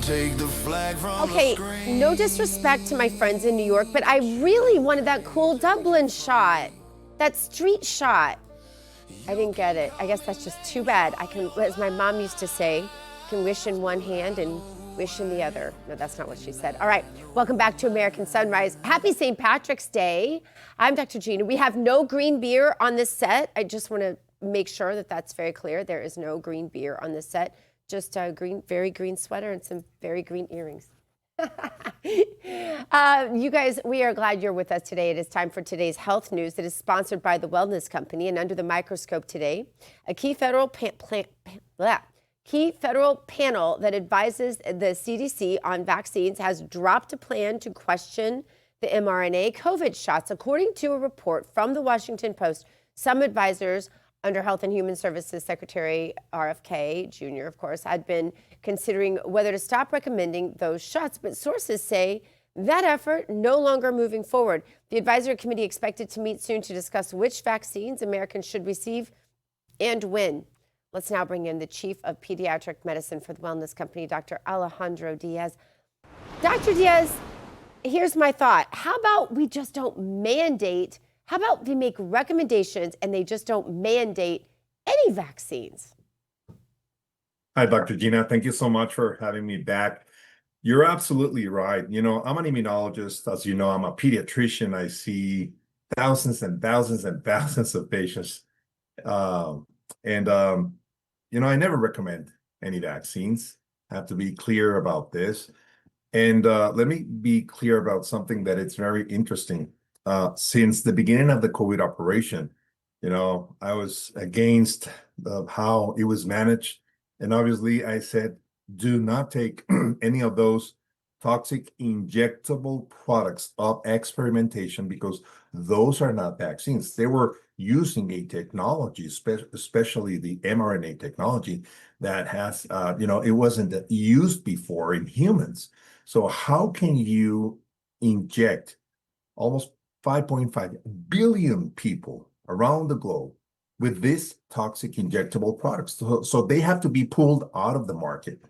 take the flag from the Okay, screen. no disrespect to my friends in New York, but I really wanted that cool Dublin shot, that street shot. I didn't get it. I guess that's just too bad. I can, as my mom used to say, can wish in one hand and wish in the other. No, that's not what she said. All right, welcome back to American Sunrise. Happy St. Patrick's Day. I'm Dr. Gina. We have no green beer on this set. I just want to make sure that that's very clear. There is no green beer on this set. Just a green, very green sweater and some very green earrings. You guys, we are glad you're with us today. It is time for today's health news that is sponsored by the Wellness Company. And under the microscope today, a key federal panel that advises the CDC on vaccines has dropped a plan to question the mRNA COVID shots. According to a report from the Washington Post, some advisors under Health and Human Services Secretary RFK Jr., of course, had been considering whether to stop recommending those shots, but sources say that effort no longer moving forward. The advisory committee expected to meet soon to discuss which vaccines Americans should receive and when. Let's now bring in the Chief of Pediatric Medicine for the Wellness Company, Dr. Alejandro Diaz. Dr. Diaz, here's my thought. How about we just don't mandate? How about they make recommendations and they just don't mandate any vaccines? Hi, Dr. Gina. Thank you so much for having me back. You're absolutely right. You know, I'm an immunologist. As you know, I'm a pediatrician. I see thousands and thousands and thousands of patients. And you know, I never recommend any vaccines. I have to be clear about this. And let me be clear about something that it's very interesting. Since the beginning of the COVID operation, you know, I was against how it was managed. And obviously, I said, do not take any of those toxic injectable products of experimentation because those are not vaccines. They were using a technology, especially the mRNA technology that has, you know, it wasn't used before in humans. So how can you inject almost 5.5 billion people around the globe with these toxic injectable products? So they have to be pulled out of the market.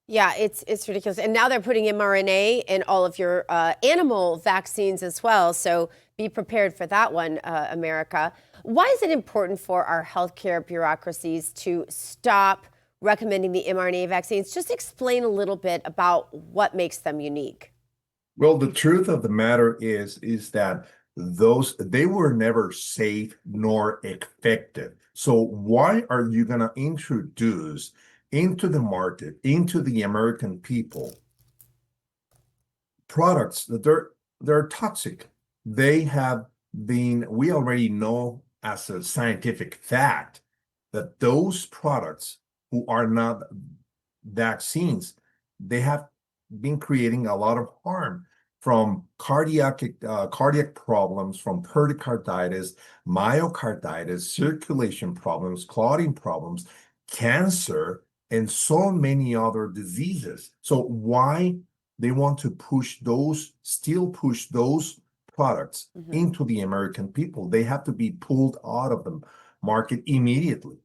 Yeah, it's ridiculous. And now they're putting mRNA in all of your animal vaccines as well. So be prepared for that one, America. Why is it important for our healthcare bureaucracies to stop recommending the mRNA vaccines? Just explain a little bit about what makes them unique. Well, the truth of the matter is that they were never safe nor effective. So why are you going to introduce into the market, into the American people, products that they're toxic? They have been, we already know as a scientific fact that those products who are not vaccines, they have been creating a lot of harm from cardiac problems, from pericarditis, myocarditis, circulation problems, clotting problems, cancer, and so many other diseases. So why they want to still push those products into the American people? They have to be pulled out of the market immediately.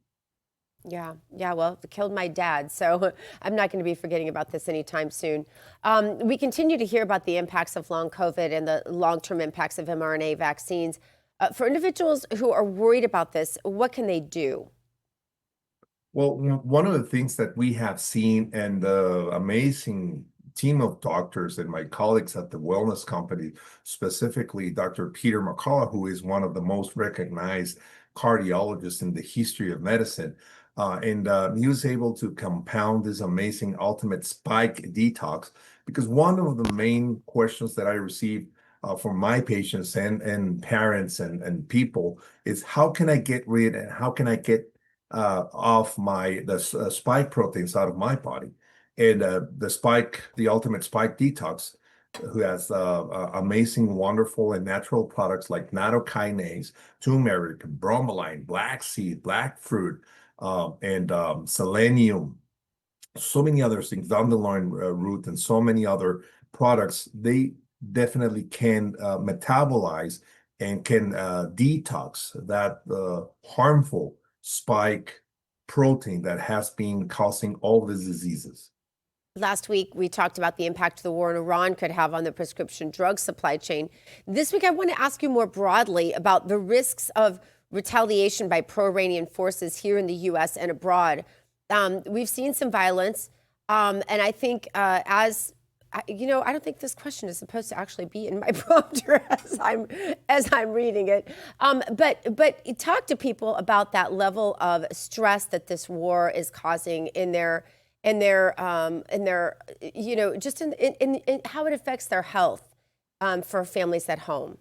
Yeah, well, it killed my dad, so I'm not going to be forgetting about this anytime soon. We continue to hear about the impacts of long COVID and the long-term impacts of mRNA vaccines. For individuals who are worried about this, what can they do? Well, one of the things that we have seen, and the amazing team of doctors and my colleagues at the Wellness Company, specifically Dr. Peter McCullough, who is one of the most recognized cardiologists in the history of medicine, and he was able to compound this amazing ultimate spike detox, because one of the main questions that I received from my patients and parents and people is, how can I get rid and how can I get off the spike proteins out of my body? And the ultimate spike detox, who has amazing, wonderful, and natural products like nattokinase, turmeric, bromelain, black seed, black fruit, and selenium, so many other things, dandelion root, and so many other products. They definitely can metabolize and can detox that harmful spike protein that has been causing all these diseases. Last week, we talked about the impact the war in Iran could have on the prescription drug supply chain. This week, I want to ask you more broadly about the risks of retaliation by pro-Iranian forces here in the U.S. and abroad. We've seen some violence, and I think I don't think this question is supposed to actually be in my prompter as I'm reading it. But talk to people about that level of stress that this war is causing in just in how it affects their health for families at home.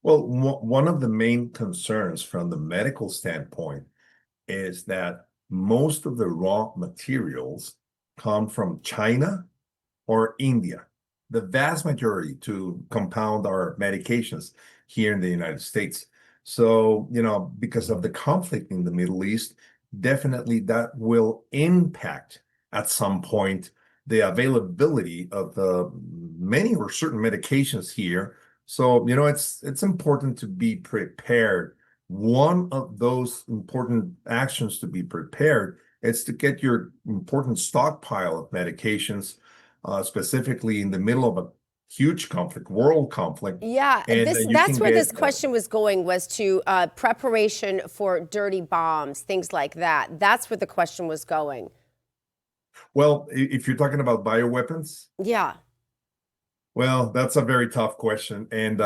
Well, one of the main concerns from the medical standpoint is that most of the raw materials come from China or India, the vast majority to compound our medications here in the United States. So, because of the conflict in the Middle East, definitely that will impact at some point the availability of the many or certain medications here. So, it's important to be prepared. One of those important actions to be prepared is to get your important stockpile of medications, specifically in the middle of a huge conflict, world conflict. Yeah, that's where this question was going, was to preparation for dirty bombs, things like that. That's where the question was going. Well, if you're talking about bioweapons. Yeah. Well, that's a very tough question. And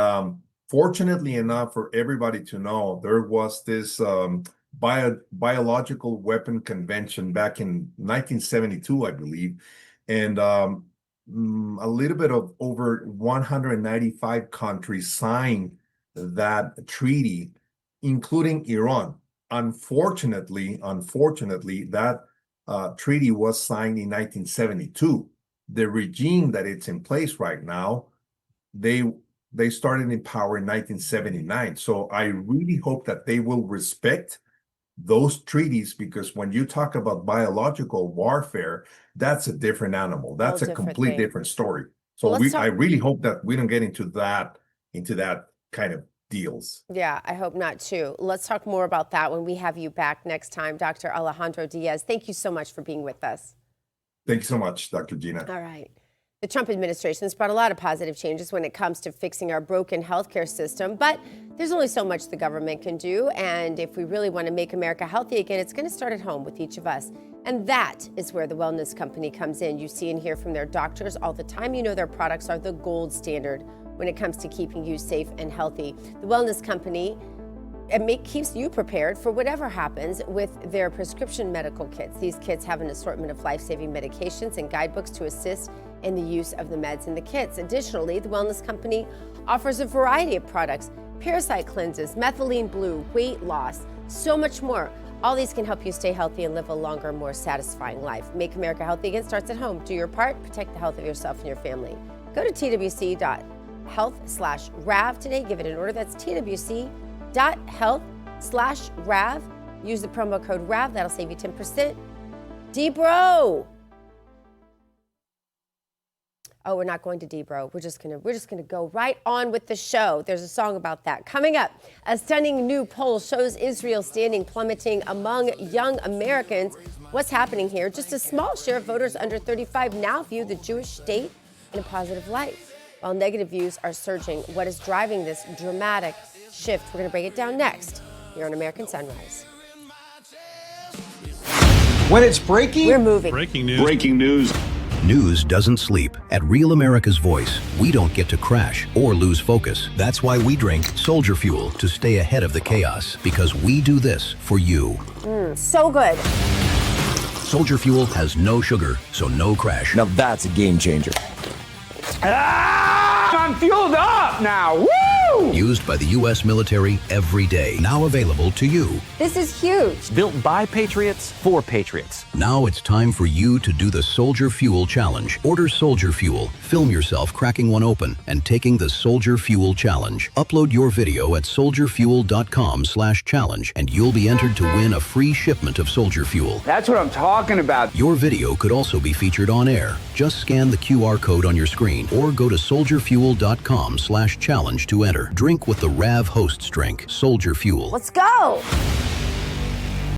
fortunately enough for everybody to know, there was this biological weapon convention back in 1972, I believe. And a little bit of over 195 countries signed that treaty, including Iran. Unfortunately, that treaty was signed in 1972. The regime that it's in place right now, they started in power in 1979. So I really hope that they will respect those treaties, because when you talk about biological warfare, that's a different animal. That's a complete different story. So I really hope that we don't get into that kind of deals. Yeah, I hope not too. Let's talk more about that when we have you back next time. Dr. Alejandro Diaz, thank you so much for being with us. Thank you so much, Dr. Gina. All right. The Trump administration has brought a lot of positive changes when it comes to fixing our broken healthcare system, but there's only so much the government can do. And if we really want to make America healthy again, it's going to start at home with each of us. And that is where the Wellness Company comes in. You see and hear from their doctors all the time. You know their products are the gold standard when it comes to keeping you safe and healthy. The Wellness Company keeps you prepared for whatever happens with their prescription medical kits. These kits have an assortment of life-saving medications and guidebooks to assist in the use of the meds in the kits. Additionally, the Wellness Company offers a variety of products: parasite cleanses, methylene blue, weight loss, so much more. All these can help you stay healthy and live a longer, more satisfying life. Make America healthy again starts at home. Do your part, protect the health of yourself and your family. Go to twc.health/RAV today. Give it an order. That's twc.health/RAV. Use the promo code RAV. That'll save you 10%. D-Bro. Oh, we're not going to D-Bro. We're just gonna go right on with the show. There's a song about that. Coming up, a stunning new poll shows Israel's standing plummeting among young Americans. What's happening here? Just a small share of voters under 35 now view the Jewish state in a positive light, while negative views are surging. What is driving this dramatic shift? We're going to break it down next here on American Sunrise. When it's breaking, we're moving. Breaking news. Breaking news. News doesn't sleep. At Real America's Voice, we don't get to crash or lose focus. That's why we drink Soldier Fuel to stay ahead of the chaos, because we do this for you. So good. Soldier Fuel has no sugar, so no crash. Now that's a game changer. I'm fueled up now. Woo! Used by the U.S. military every day. Now available to you. This is huge. Built by Patriots for Patriots. Now it's time for you to do the Soldier Fuel Challenge. Order Soldier Fuel, film yourself cracking one open, and taking the Soldier Fuel Challenge. Upload your video at soldierfuel.com/challenge, and you'll be entered to win a free shipment of Soldier Fuel. That's what I'm talking about. Your video could also be featured on air. Just scan the QR code on your screen or go to soldierfuel.com/challenge to enter. Drink with the RAV hosts drink, Soldier Fuel. Let's go.